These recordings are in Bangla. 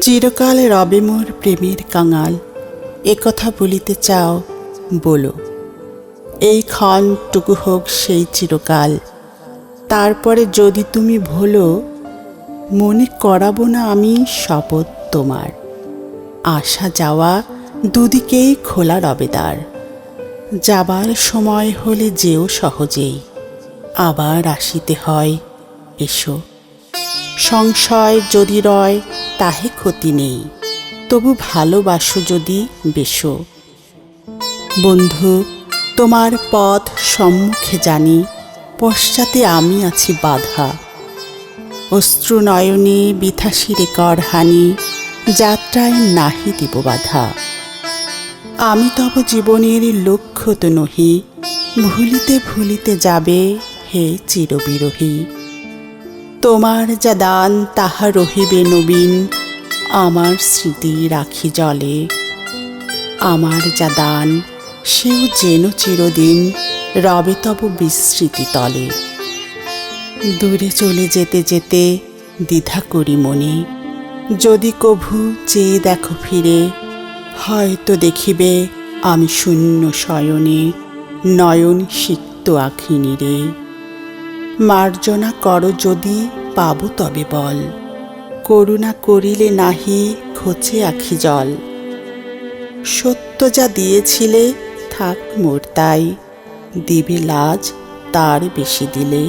চিরকাল রবে মোর প্রেমের কাঙাল, একথা বলিতে চাও বলো। এই ক্ষণটুকু হোক সেই চিরকাল, তারপরে যদি তুমি ভোলো, মনে করাবো না আমি শপথ তোমার। আসা যাওয়া দুদিকেই খোলা রবে দ্বার, যাবার সময় হলে যেও সহজেই, আবার আসিতে হয় এসো। সংশয় যদি রয় তাহে ক্ষতি নেই, তবু ভালোবাসো যদি বেশো। বন্ধু, তোমার পথ সম্মুখে জানি, পশ্চাতে আমি আছি বাধা। অশ্রু নয়নে বৃথা শিরে করহানি, যাত্রায় নাহি দিব বাধা। আমি তব জীবনের লক্ষ্য তো নহি, ভুলিতে ভুলিতে যাবে হে চিরবিরহী। তোমার যা দান তাহা রহিবে নবীন, আমার স্মৃতি রাখি জলে। আমার যা দান সেও যেন চিরদিন রবে তব বিস্মৃতি তলে। দূরে চলে যেতে যেতে দ্বিধা করি মনে, যদি কভু চেয়ে দেখো ফিরে, হয়তো দেখিবে আমি শূন্য শয়নে, নয়ন সিক্ত আঁখি নীরে। মার্জনা করো যদি পাবো তবে বল, করুণা করিলে নাহি খোঁচে আখি জল। সত্য যা দিয়েছিলে থাক মোর তাই, দিবে লাজ তার বেশি দিলে।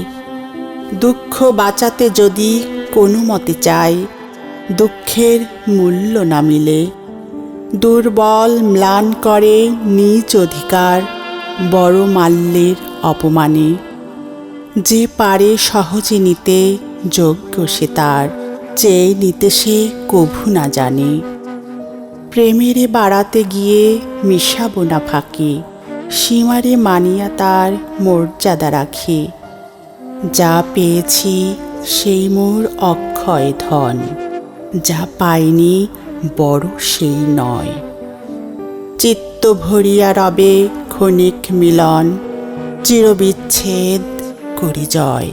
দুঃখ বাঁচাতে যদি কোনো মতে চাই, দুঃখের মূল্য না মিলে। দুর্বল ম্লান করে নিজ অধিকার, বড় মাল্যের অপমানে। যে পারে সহজে নিতে যোগ্য সে তার, চেয়ে নিতে সে কভু না জানে। প্রেমেরে বাড়াতে গিয়ে মিশাবো না ফাঁকে, সীমারে মানিয়া তার মর্যাদা রাখে। যা পেয়েছি সেই মোর অক্ষয় ধন, যা পাইনি বড় সেই নয়। চিত্ত ভরিয়া রবে ক্ষণিক মিলন, চিরবিচ্ছেদ করি জয়।